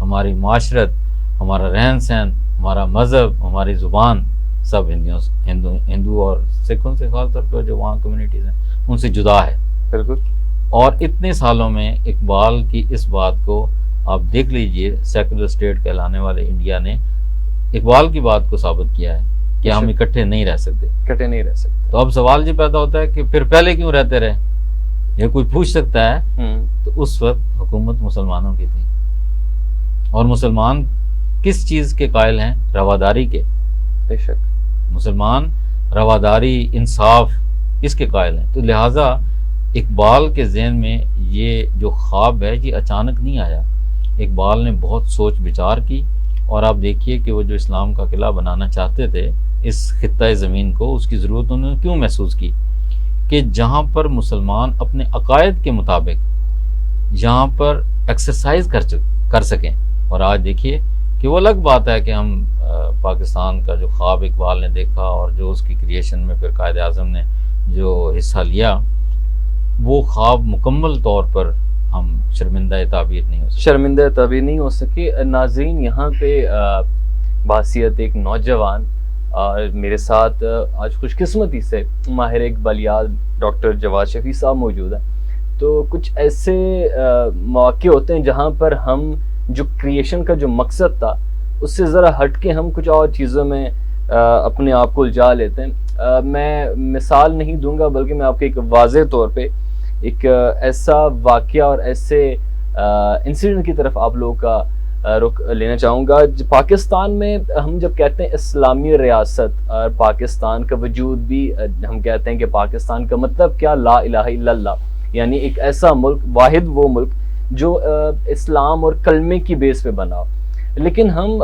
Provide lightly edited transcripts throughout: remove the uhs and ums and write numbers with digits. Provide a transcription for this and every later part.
ہماری معاشرت، ہمارا رہن سہن، ہمارا مذہب، ہماری زبان سب ہندو اور سکھوں سے خاص طور پر جو وہاں کمیونٹیز ہیں ان سے جدا ہے. بالکل. اور اتنے سالوں میں اقبال کی اس بات کو آپ دیکھ لیجئے، سیکولر اسٹیٹ کہلانے والے انڈیا نے اقبال کی بات کو ثابت کیا ہے کہ ہم اکٹھے نہیں رہ سکتے. اکٹھے نہیں رہ سکتے. تو اب سوال یہ پیدا ہوتا ہے کہ پھر پہلے کیوں رہتے رہے؟ یہ کوئی پوچھ سکتا ہے. تو اس وقت حکومت مسلمانوں کی تھی، اور مسلمان کس چیز کے قائل ہیں؟ رواداری کے. بے شک. مسلمان رواداری، انصاف اس کے قائل ہیں. تو لہٰذا اقبال کے ذہن میں یہ جو خواب ہے یہ اچانک نہیں آیا. اقبال نے بہت سوچ بچار کی، اور آپ دیکھیے کہ وہ جو اسلام کا قلعہ بنانا چاہتے تھے اس خطۂ زمین کو، اس کی ضرورت انہوں نے کیوں محسوس کی؟ کہ جہاں پر مسلمان اپنے عقائد کے مطابق جہاں پر ایکسرسائز کر سکیں. اور آج دیکھیے کہ وہ الگ بات ہے کہ ہم پاکستان کا جو خواب اقبال نے دیکھا اور جو اس کی کریشن میں پھر قائد اعظم نے جو حصہ لیا، وہ خواب مکمل طور پر ہم شرمندہ تعبیر نہیں ہو سکے. شرمندہ تعبیر نہیں ہو سکے. ناظرین، یہاں پہ بحیثیت ایک نوجوان میرے ساتھ آج خوش قسمتی سے ماہر اقبالیات ڈاکٹر جواد شفیع صاحب موجود ہیں. تو کچھ ایسے مواقع ہوتے ہیں جہاں پر ہم جو کریشن کا جو مقصد تھا اس سے ذرا ہٹ کے ہم کچھ اور چیزوں میں اپنے آپ کو الجھا لیتے ہیں. میں مثال نہیں دوں گا، بلکہ میں آپ کو ایک واضح طور پہ ایک ایسا واقعہ اور ایسے انسیڈنٹ کی طرف آپ لوگوں کا رخ لینا چاہوں گا. پاکستان میں ہم جب کہتے ہیں اسلامی ریاست اور پاکستان کا وجود بھی، ہم کہتے ہیں کہ پاکستان کا مطلب کیا؟ لا الہ الا اللہ، یعنی ایک ایسا ملک، واحد وہ ملک جو اسلام اور کلمے کی بیس پہ بنا. لیکن ہم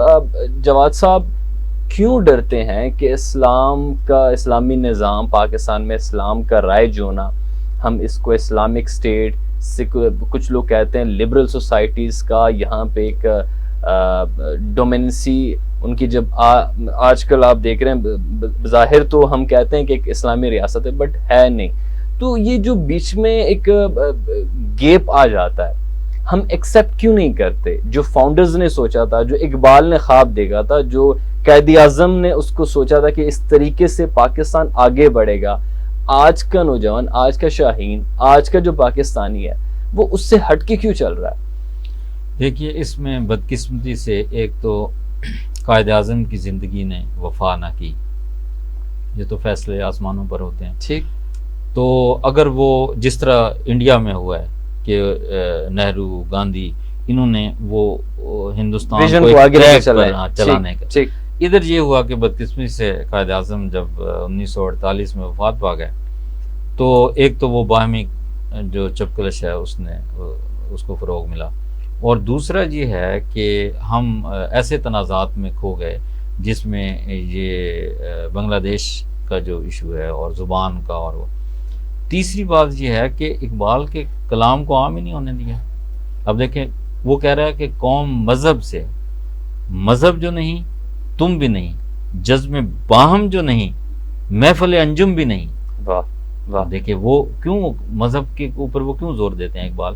جواد صاحب کیوں ڈرتے ہیں کہ اسلامی نظام پاکستان میں اسلام کا رائج ہونا، ہم اس کو اسلامک اسٹیٹ، کچھ لوگ کہتے ہیں لبرل سوسائٹیز کا یہاں پہ ایک ڈومیننسی ان کی، جب آج کل آپ دیکھ رہے ہیں بظاہر تو ہم کہتے ہیں کہ ایک اسلامی ریاست ہے، بٹ ہے نہیں. تو یہ جو بیچ میں ایک گیپ آ جاتا ہے، ہم ایکسیپٹ کیوں نہیں کرتے؟ جو فاؤنڈرز نے سوچا تھا، جو اقبال نے خواب دیکھا تھا، جو قائد اعظم نے اس کو سوچا تھا کہ اس طریقے سے پاکستان آگے بڑھے گا، آج کا نوجوان، آج کا شاہین، آج کا جو پاکستانی ہے وہ اس سے ہٹ کے کیوں چل رہا ہے؟ دیکھیے، اس میں بدقسمتی سے ایک تو قائد اعظم کی زندگی نے وفا نہ کی. یہ تو فیصلے آسمانوں پر ہوتے ہیں. ٹھیک. تو اگر وہ جس طرح انڈیا میں ہوا ہے کہ نہرو، گاندھی، انہوں نے وہ ہندوستان کو ایک ٹریک پر چلانے کا، ادھر یہ ہوا کہ بدقسمتی سے قائد اعظم جب 1948 میں وفات پا گئے تو ایک تو وہ باہمی جو چپکلش ہے اس کو فروغ ملا، اور دوسرا یہ ہے کہ ہم ایسے تنازعات میں کھو گئے جس میں یہ بنگلہ دیش کا جو ایشو ہے اور زبان کا، اور وہ تیسری بات یہ ہے کہ اقبال کے کلام کو عام ہی نہیں ہونے دیا. اب دیکھیں، وہ کہہ رہا ہے کہ قوم مذہب سے، مذہب جو نہیں تم بھی نہیں، جذب باہم جو نہیں محفل انجم بھی نہیں. واہ واہ. دیکھیں وہ کیوں مذہب کے اوپر وہ کیوں زور دیتے ہیں اقبال؟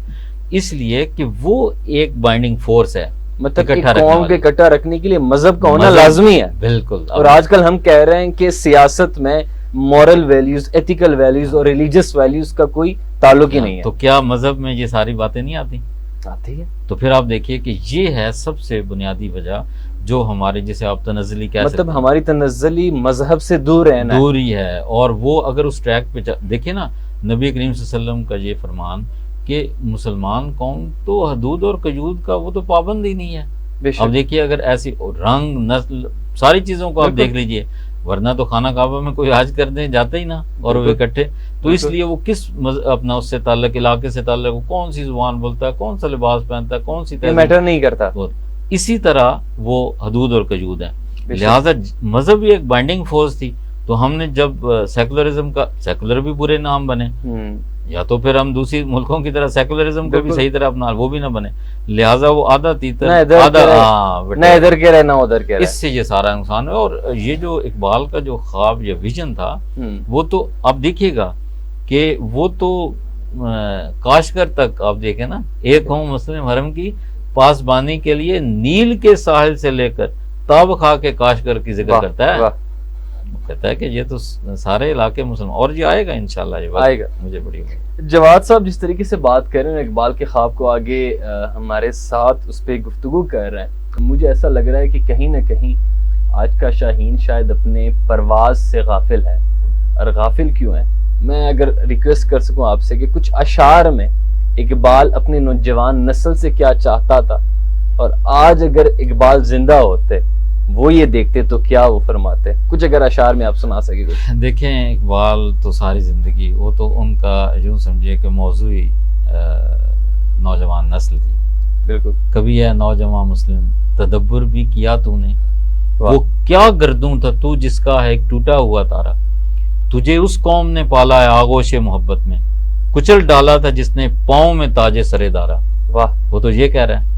اس لیے کہ وہ ایک بائنڈنگ فورس ہے، مطلب قوم کے اکٹھا رکھنے کے لیے مذہب کا ہونا لازمی ہے. بالکل. اور آج کل ہم کہہ رہے ہیں کہ سیاست میں مورل ویلیوز، ایتھیکل ویلیوز اور ریلیجس ویلیوز کا کوئی تعلق ہی نہیں ہے. تو کیا مذہب میں یہ ساری باتیں نہیں آتی ہے؟ تو پھر آپ دیکھیے کہ یہ ہے سب سے بنیادی وجہ جو ہمارے، جسے آپ تنزلی کہہ سکتے ہیں، مطلب ہماری تنزلی مذہب سے دور رہنا، دور ہی ہے. اور وہ اگر اس ٹریک پہ دیکھیں نا، نبی کریم صلی اللہ علیہ وسلم کا یہ فرمان کہ مسلمان قوم تو حدود اور قیود کا وہ تو پابند ہی نہیں ہے. اب دیکھیے، اگر ایسی رنگ، نسل، ساری چیزوں کو آپ دیکھ لیجئے، ورنہ تو خانہ کعبہ میں کوئی حج کرنے جاتے ہی نہ، اور وہ اکٹھے. تو اس لیے وہ کس اپنا اس سے تعلق، علاقے سے تعلق، وہ کون سی زبان بولتا ہے، کون سا لباس پہنتا ہے، کون سی میٹر نہیں کرتا. اسی طرح وہ حدود اور قیود ہیں. لہٰذا مذہب بھی ایک بائنڈنگ فورس تھی. تو ہم نے جب سیکولرزم کا، سیکولر بھی برے نام بنے، یا تو پھر ہم دوسری ملکوں کی طرح سیکولرزم کو بھی صحیح طرح اپنا، وہ بھی نہ بنے. لہٰذا وہ آدھا تیتر، نہ ادھر کے رہے نہ ادھر کے رہے، اس سے یہ سارا نقصان ہے. اور یہ جو اقبال کا جو خواب یا ویژن تھا، وہ تو آپ دیکھیے گا کہ وہ تو کاشگر تک آپ دیکھیں نا، ایک قوم مسلم حرم کی پاسبانی کے لیے نیل کے ساحل سے لے کر تاب خا کے کاشگر کی ذکر کرتا ہے. کہتا ہے کہ یہ تو سارے علاقے مسلمان، اور یہ آئے گا انشاءاللہ، یہ آئے گا. مجھے بڑی جواد صاحب جس طریقے سے بات کر رہے ہیں اقبال کے خواب کو آگے ہمارے ساتھ اس پہ گفتگو کر رہے ہیں، مجھے ایسا لگ رہا ہے کہ کہیں نہ کہیں آج کا شاہین شاید اپنے پرواز سے غافل ہے. اور غافل کیوں ہے؟ میں اگر ریکویسٹ کر سکوں آپ سے کہ کچھ اشعار میں اقبال اپنے نوجوان نسل سے کیا چاہتا تھا، اور آج اگر اقبال زندہ ہوتے وہ یہ دیکھتے تو کیا وہ فرماتے، کچھ اگر اشعار میں آپ سنا سکے کچھ. دیکھیں اقبال تو ساری زندگی، وہ تو ان کا یوں سمجھے کہ موضوعی نوجوان نسل تھی. بالکل. کبھی ہے نوجوان مسلم تدبر بھی کیا تو نے، وہ کیا گردوں تھا تو جس کا ہے ایک ٹوٹا ہوا تارا، تجھے اس قوم نے پالا ہے آغوش محبت میں، کچل ڈالا تھا جس نے پاؤں میں تاج سرے دارا. واہ. وہ تو یہ کہہ رہے ہیں.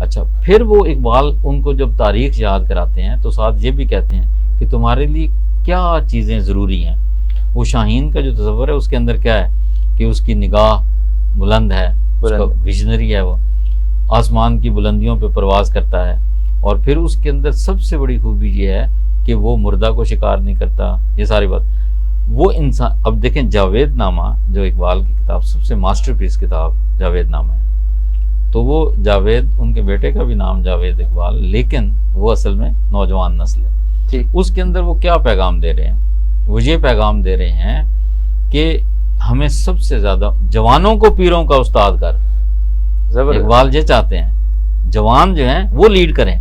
اچھا پھر وہ اقبال ان کو جب تاریخ یاد کراتے ہیں تو ساتھ یہ بھی کہتے ہیں کہ تمہارے لیے کیا چیزیں ضروری ہیں. وہ شاہین کا جو تصور ہے اس کے اندر کیا ہے کہ اس کی نگاہ بلند ہے، ویژنری ہے، وہ آسمان کی بلندیوں پہ پرواز کرتا ہے. اور پھر اس کے اندر سب سے بڑی خوبی یہ ہے کہ وہ مردہ کو شکار نہیں کرتا. یہ ساری بات وہ انسان. اب دیکھیں جاوید نامہ جو اقبال کی کتاب سب سے ماسٹر پیس کتاب جاوید نامہ ہے، تو وہ جاوید ان کے بیٹے کا بھی نام جاوید اقبال، لیکن وہ اصل میں نوجوان نسل ہے. اس کے اندر وہ کیا پیغام دے رہے ہیں؟ وہ یہ پیغام دے رہے ہیں کہ ہمیں سب سے زیادہ جوانوں کو پیروں کا استاد کر. اقبال یہ چاہتے ہیں جوان جو ہیں وہ لیڈ کریں،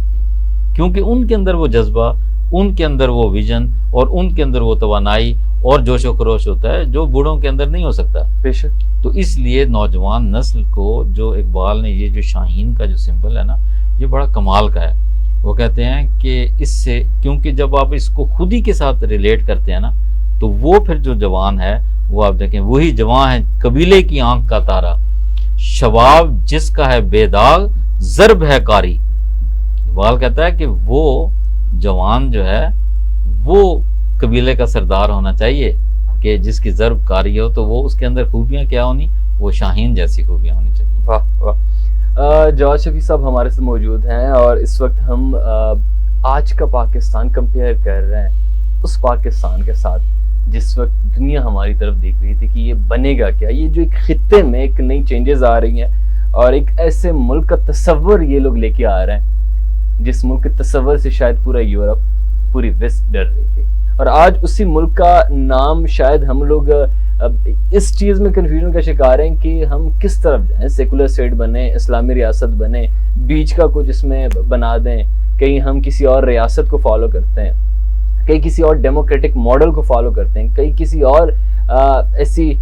کیونکہ ان کے اندر وہ جذبہ، ان کے اندر وہ ویژن اور ان کے اندر وہ توانائی اور جوش و خروش ہوتا ہے جو بوڑھوں کے اندر نہیں ہو سکتا. بے شک. تو اس لیے نوجوان نسل کو جو اقبال نے یہ جو شاہین کا جو سمبل ہے نا، یہ بڑا کمال کا ہے. وہ کہتے ہیں کہ اس سے، کیونکہ جب آپ اس کو خود ہی کے ساتھ ریلیٹ کرتے ہیں نا، تو وہ پھر جو جوان ہے وہ آپ دیکھیں وہی جوان ہے قبیلے کی آنکھ کا تارا، شباب جس کا ہے بے داغ ضرب ہے کاری. اقبال کہتا ہے کہ وہ جوان جو ہے وہ قبیلے کا سردار ہونا چاہیے کہ جس کی ضرب کاری ہو، تو وہ اس کے اندر خوبیاں کیا ہونی؟ وہ شاہین جیسی خوبیاں ہونی چاہیے. واہ واہ. جواد شفیع صاحب ہمارے ساتھ موجود ہیں، اور اس وقت ہم آج کا پاکستان کمپیئر کر رہے ہیں اس پاکستان کے ساتھ جس وقت دنیا ہماری طرف دیکھ رہی تھی کہ یہ بنے گا کیا. یہ جو ایک خطے میں ایک نئی چینجز آ رہی ہیں اور ایک ایسے ملک کا تصور یہ لوگ لے کے آ رہے ہیں جس ملک کے تصور سے شاید پورا یورپ، پوری ویسٹ ڈر رہی تھی. اور آج اسی ملک کا نام شاید ہم لوگ اس چیز میں کنفیوژن کا شکار ہیں کہ ہم کس طرف جائیں. سیکولر اسٹیٹ بنے، اسلامی ریاست بنے، بیچ کا کچھ اس میں بنا دیں، کہیں ہم کسی اور ریاست کو فالو کرتے ہیں، کہیں کسی اور ڈیموکریٹک ماڈل کو فالو کرتے ہیں، کہیں کسی اور ایسی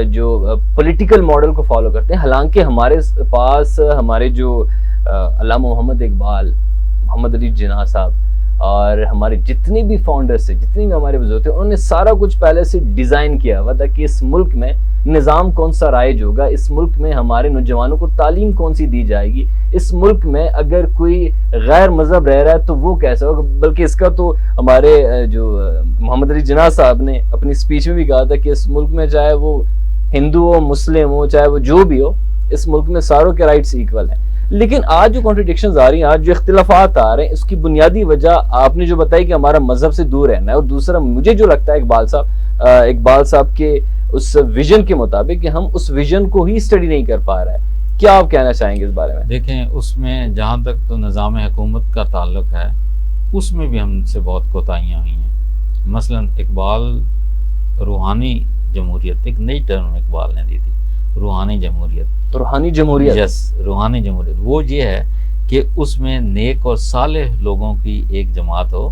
جو پولیٹیکل ماڈل کو فالو کرتے ہیں. حالانکہ ہمارے پاس ہمارے جو علامہ محمد اقبال، محمد علی جناح صاحب اور ہمارے جتنے بھی فاؤنڈرز تھے، جتنے بھی ہمارے بزرگ تھے، انہوں نے سارا کچھ پہلے سے ڈیزائن کیا ہوا تھا کہ اس ملک میں نظام کون سا رائج ہوگا، اس ملک میں ہمارے نوجوانوں کو تعلیم کون سی دی جائے گی، اس ملک میں اگر کوئی غیر مذہب رہ رہا ہے تو وہ کیسا ہوگا. بلکہ اس کا تو ہمارے جو محمد علی جناح صاحب نے اپنی اسپیچ میں بھی کہا تھا کہ اس ملک میں چاہے وہ ہندو ہو، مسلم ہو، چاہے وہ جو بھی ہو، اس ملک میں ساروں کے رائٹس ایکول ہیں. لیکن آج جو کانٹرڈکشنز آ رہی ہیں، آج جو اختلافات آ رہے ہیں، اس کی بنیادی وجہ آپ نے جو بتائی کہ ہمارا مذہب سے دور رہنا ہے، اور دوسرا مجھے جو لگتا ہے اقبال صاحب کے اس ویژن کے مطابق کہ ہم اس ویژن کو ہی اسٹڈی نہیں کر پا رہے ہیں. کیا آپ کہنا چاہیں گے اس بارے میں؟ دیکھیں اس میں جہاں تک تو نظام حکومت کا تعلق ہے اس میں بھی ہم سے بہت کوتاہیاں ہوئی ہیں. مثلا اقبال روحانی جمہوریت، ایک نئی ٹرم اقبال نے دی تھی، روحانی جمہوریت. روحانی جمہوریت، یس، روحانی جمہوریت. وہ یہ ہے کہ اس میں نیک اور صالح لوگوں کی ایک جماعت ہو،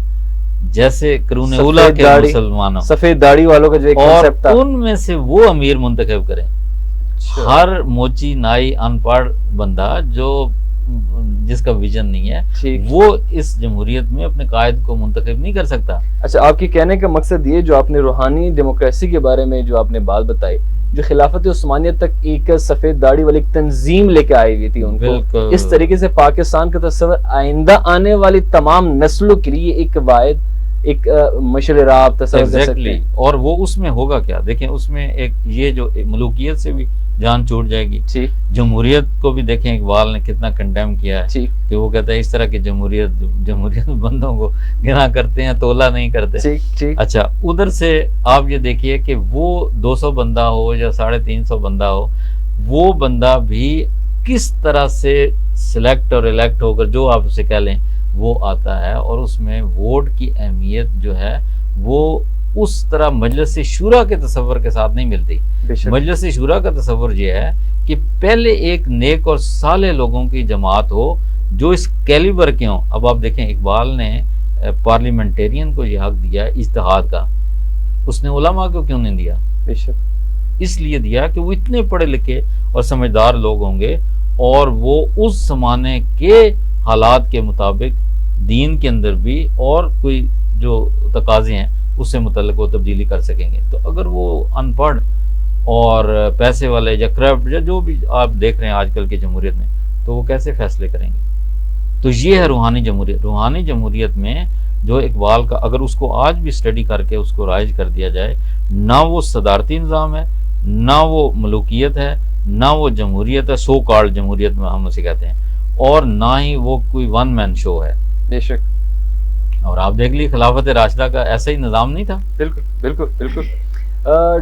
جیسے قرون اولیٰ کے مسلمانوں، سفید داڑھی والوں کا جو ایک کنسپٹ تھا، اور ان میں سے وہ امیر منتخب کریں. ہر موچی نائی ان پڑھ بندہ جو جس کا ویژن نہیں ہے وہ اس جمہوریت میں اپنے قائد کو منتخب نہیں کر سکتا. اچھا، آپ کے کہنے کا مقصد یہ جو آپ نے روحانی ڈیموکریسی کے بارے میں جو آپ نے بات بتائی، جو خلافت عثمانیہ تک ایک سفید داڑھی والی تنظیم لے کے آئی ہوئی تھی ان کو، اس طریقے سے پاکستان کا تصور آئندہ آنے والی تمام نسلوں کے لیے ایک واحد، ایک مشعل راہ تصور کر سکتے ہیں. اور وہ اس میں ہوگا کیا؟ دیکھیں اس میں ایک یہ جو ملوکیت سے بھی جان چھوٹ جائے گی. جی جمہوریت کو بھی دیکھیں اقبال نے کتنا کنڈیم کیا ہے جی کہ وہ کہتا ہے اس طرح کی جمہوریت بندوں کو گنا کرتے ہیں، تولا نہیں کرتے. جی جی اچھا، ادھر سے آپ یہ دیکھیے کہ وہ 200 بندہ ہو یا 350 بندہ ہو، وہ بندہ بھی کس طرح سے سلیکٹ اور الیکٹ ہو کر جو آپ اسے کہہ لیں وہ آتا ہے، اور اس میں ووٹ کی اہمیت جو ہے وہ اس طرح مجلس شورا کے تصور کے ساتھ نہیں ملتی. بے شک مجلس شورا کا تصور یہ ہے کہ پہلے ایک نیک اور صالح لوگوں کی جماعت ہو جو اس کیلیبر کے ہوں. اب آپ دیکھیں اقبال نے پارلیمنٹیرین کو یہ حق دیا اجتہاد کا، اس نے علماء کو کیوں نہیں دیا؟ بے شک اس لیے دیا کہ وہ اتنے پڑھے لکھے اور سمجھدار لوگ ہوں گے، اور وہ اس زمانے کے حالات کے مطابق دین کے اندر بھی اور کوئی جو تقاضے ہیں اس سے متعلق وہ تبدیلی کر سکیں گے. تو اگر وہ ان پڑھ اور پیسے والے یا کرپٹ یا جو بھی آپ دیکھ رہے ہیں آج کل کی جمہوریت میں، تو وہ کیسے فیصلے کریں گے؟ تو یہ ہے روحانی جمہوریت. روحانی جمہوریت میں جو اقبال کا اگر اس کو آج بھی اسٹڈی کر کے اس کو رائج کر دیا جائے، نہ وہ صدارتی نظام ہے، نہ وہ ملوکیت ہے، نہ وہ جمہوریت ہے، سو کالڈ جمہوریت میں ہم اسے کہتے ہیں، اور نہ ہی وہ کوئی ون مین شو ہے. بے شک. اور آپ دیکھ لیے خلافت راشدہ کا ایسا ہی نظام نہیں تھا. بالکل بالکل بالکل.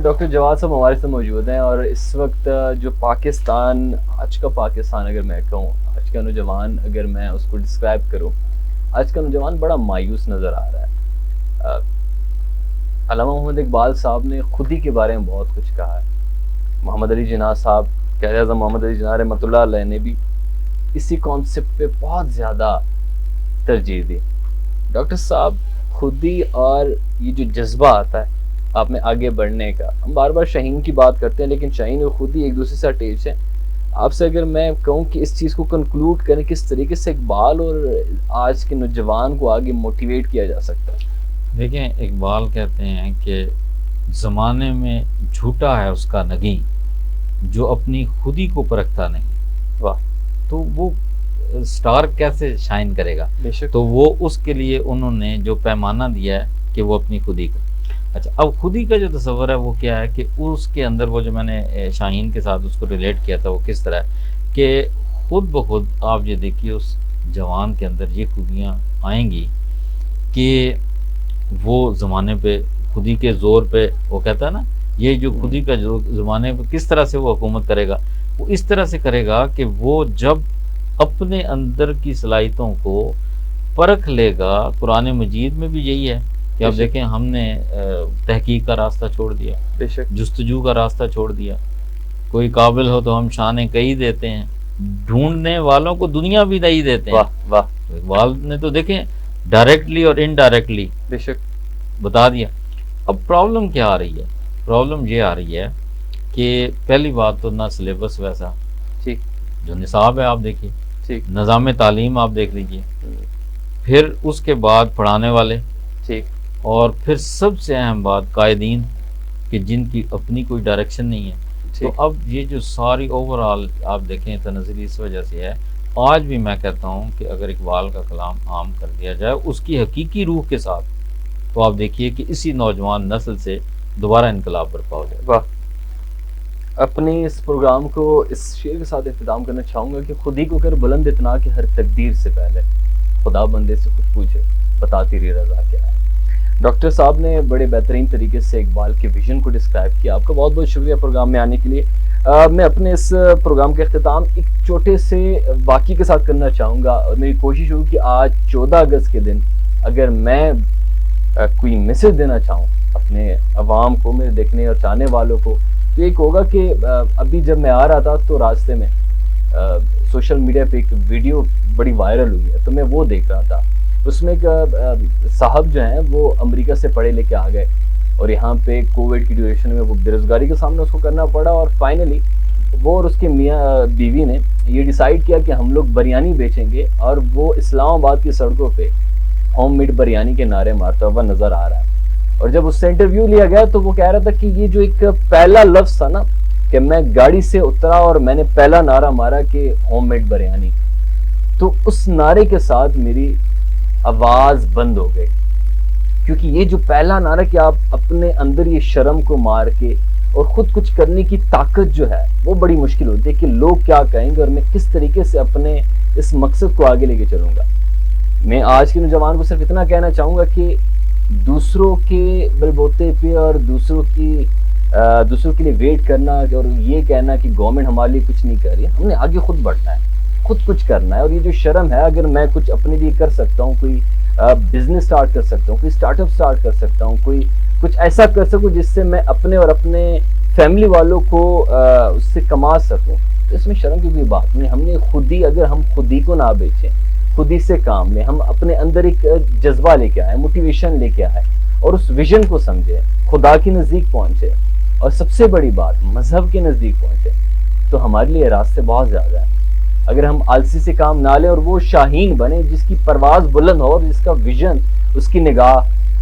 ڈاکٹر جواد صاحب ہمارے ساتھ موجود ہیں، اور اس وقت جو پاکستان، آج کا پاکستان اگر میں کہوں، آج کا نوجوان اگر میں اس کو ڈسکرائب کروں، آج کا نوجوان بڑا مایوس نظر آ رہا ہے. علامہ محمد اقبال صاحب نے خود ہی کے بارے میں بہت کچھ کہا ہے. محمد علی جناح صاحب، قائد اعظم محمد علی جناح رحمۃ اللہ علیہ نے بھی اسی کانسیپٹ پہ بہت زیادہ ترجیح دی. ڈاکٹر صاحب خود ہی، اور یہ جو جذبہ آتا ہے آپ میں آگے بڑھنے کا، ہم بار بار شاہین کی بات کرتے ہیں لیکن شاہین اور خود ہی ایک دوسرے سے اٹیچ ہیں. آپ سے اگر میں کہوں کہ اس چیز کو کنکلوڈ کریں کس طریقے سے اقبال اور آج کے نوجوان کو آگے موٹیویٹ کیا جا سکتا ہے؟ دیکھیں، اقبال کہتے ہیں کہ زمانے میں جھوٹا ہے اس کا نگیں جو اپنی خودی کو پرکھتا نہیں. واہ. تو وہ سٹار کیسے شائن کرے گا؟ بے شک. تو وہ اس کے لیے انہوں نے جو پیمانہ دیا ہے کہ وہ اپنی خودی کا. اچھا، اب خودی کا جو تصور ہے وہ کیا ہے کہ اس کے اندر وہ جو میں نے شاہین کے ساتھ اس کو ریلیٹ کیا تھا وہ کس طرح ہے کہ خود بخود آپ یہ دیکھیے اس جوان کے اندر یہ خوبیاں آئیں گی کہ وہ زمانے پہ خودی کے زور پہ، وہ کہتا ہے نا، یہ جو خودی کا جو زمانے پہ کس طرح سے وہ حکومت کرے گا، وہ اس طرح سے کرے گا کہ وہ جب اپنے اندر کی صلاحیتوں کو پرکھ لے گا. قرآن مجید میں بھی یہی ہے کہ آپ دیکھیں ہم نے تحقیق کا راستہ چھوڑ دیا، بے شک. جستجو کا راستہ چھوڑ دیا. کوئی قابل ہو تو ہم شانیں کئی دیتے ہیں، ڈھونڈنے والوں کو دنیا بھی نہیں دیتے ہیں. واہ واہ. اقبال نے تو دیکھیں ڈائریکٹلی اور انڈائریکٹلی بے شک بتا دیا. اب پرابلم کیا آ رہی ہے؟ پرابلم یہ آ رہی ہے کہ پہلی بات تو نہ سلیبس ویسا، ٹھیک، جو نصاب ہے آپ دیکھیے، ٹھیک، نظام تعلیم آپ دیکھ لیجئے، پھر اس کے بعد پڑھانے والے، ٹھیک، اور پھر سب سے اہم بات قائدین کہ جن کی اپنی کوئی ڈائریکشن نہیں ہے. تو اب یہ جو ساری اوورآل آپ دیکھیں تنزلی اس وجہ سے ہے. آج بھی میں کہتا ہوں کہ اگر اقبال کا کلام عام کر دیا جائے اس کی حقیقی روح کے ساتھ، تو آپ دیکھیے کہ اسی نوجوان نسل سے دوبارہ انقلاب برپا ہو جائے. واہ. اپنی اس پروگرام کو اس شعر کے ساتھ اختتام کرنا چاہوں گا کہ خودی کو کر بلند اتنا کہ ہر تقدیر سے پہلے خدا بندے سے خود پوچھے بتا تیری رضا کیا ہے. ڈاکٹر صاحب نے بڑے بہترین طریقے سے اقبال کے ویژن کو ڈسکرائب کیا. آپ کا بہت بہت شکریہ پروگرام میں آنے کے لیے. میں اپنے اس پروگرام کا اختتام ایک چھوٹے سے واقعے کے ساتھ کرنا چاہوں گا، اور میری کوشش ہوگی کہ آج 14 اگست کے دن اگر میں کوئی میسج دینا چاہوں اپنے عوام کو، میرے دیکھنے اور چاہنے والوں کو، تو ایک ہوگا کہ ابھی جب میں آ رہا تھا تو راستے میں سوشل میڈیا پہ ایک ویڈیو بڑی وائرل ہوئی ہے، تو میں وہ دیکھ رہا تھا. اس میں ایک صاحب جو ہیں وہ امریکہ سے پڑھے لے کے آ گئے، اور یہاں پہ کووڈ کی ڈیوریشن میں وہ بے روزگاری کے سامنے اس کو کرنا پڑا، اور فائنلی وہ اور اس کے میاں بیوی نے یہ ڈیسائیڈ کیا کہ ہم لوگ بریانی بیچیں گے، اور وہ اسلام آباد کی سڑکوں پہ ہوم میڈ بریانی کے نعرے مارتا ہوا نظر آ رہا ہے. اور جب اس سے انٹرویو لیا گیا تو وہ کہہ رہا تھا کہ یہ جو ایک پہلا لفظ تھا نا کہ میں گاڑی سے اترا اور میں نے پہلا نعرہ مارا کہ ہوم میڈ بریانی، تو اس نعرے کے ساتھ میری آواز بند ہو گئی، کیونکہ یہ جو پہلا نعرہ کہ آپ اپنے اندر یہ شرم کو مار کے اور خود کچھ کرنے کی طاقت جو ہے وہ بڑی مشکل ہوتی ہے کہ لوگ کیا کہیں گے اور میں کس طریقے سے اپنے اس مقصد کو آگے لے کے چلوں گا۔ میں آج کے نوجوان کو صرف اتنا کہنا چاہوں گا کہ دوسروں کے بل بوتے پہ اور دوسروں کے لیے ویٹ کرنا اور یہ کہنا کہ گورنمنٹ ہمارے لیے کچھ نہیں کر رہی ہے، ہم نے آگے خود بڑھنا ہے، خود کچھ کرنا ہے۔ اور یہ جو شرم ہے، اگر میں کچھ اپنے لیے کر سکتا ہوں، کوئی بزنس سٹارٹ کر سکتا ہوں، کوئی سٹارٹ اپ سٹارٹ کر سکتا ہوں، کوئی کچھ ایسا کر سکوں جس سے میں اپنے اور اپنے فیملی والوں کو اس سے کما سکوں، تو اس میں شرم کی کوئی بات نہیں۔ ہم نے خود ہی، اگر ہم خود ہی کو نہ بیچیں، خود ہی سے کام لیں، ہم اپنے اندر ایک جذبہ لے کے آئیں، موٹیویشن لے کے آئیں اور اس ویژن کو سمجھیں، خدا کے نزدیک پہنچے اور سب سے بڑی بات مذہب کے نزدیک پہنچے، تو ہمارے لیے راستے بہت زیادہ ہیں۔ اگر ہم آلسی سے کام نہ لیں اور وہ شاہین بنے جس کی پرواز بلند ہو اور جس کا ویژن، اس کی نگاہ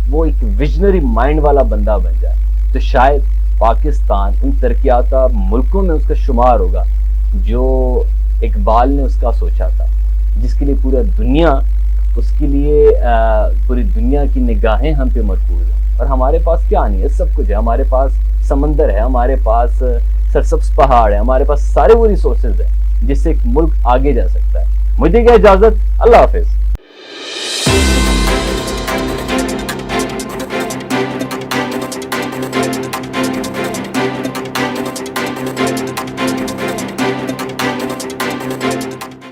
وہ ایک ویژنری مائنڈ والا بندہ بن جائے، تو شاید پاکستان ان ترقی یافتہ ملکوں میں اس کا شمار ہوگا جو اقبال نے اس کا سوچا تھا، جس کے لیے پورا دنیا، اس کے لیے پوری دنیا کی نگاہیں ہم پہ مرکوز ہیں۔ اور ہمارے پاس کیا نہیں ہے، سب کچھ ہے، ہمارے پاس سمندر ہے، ہمارے پاس سرسبز پہاڑ ہے، ہمارے پاس سارے وہ ریسورسز ہیں جس سے ایک ملک آگے جا سکتا ہے۔ مجھے کیا اجازت، اللہ حافظ۔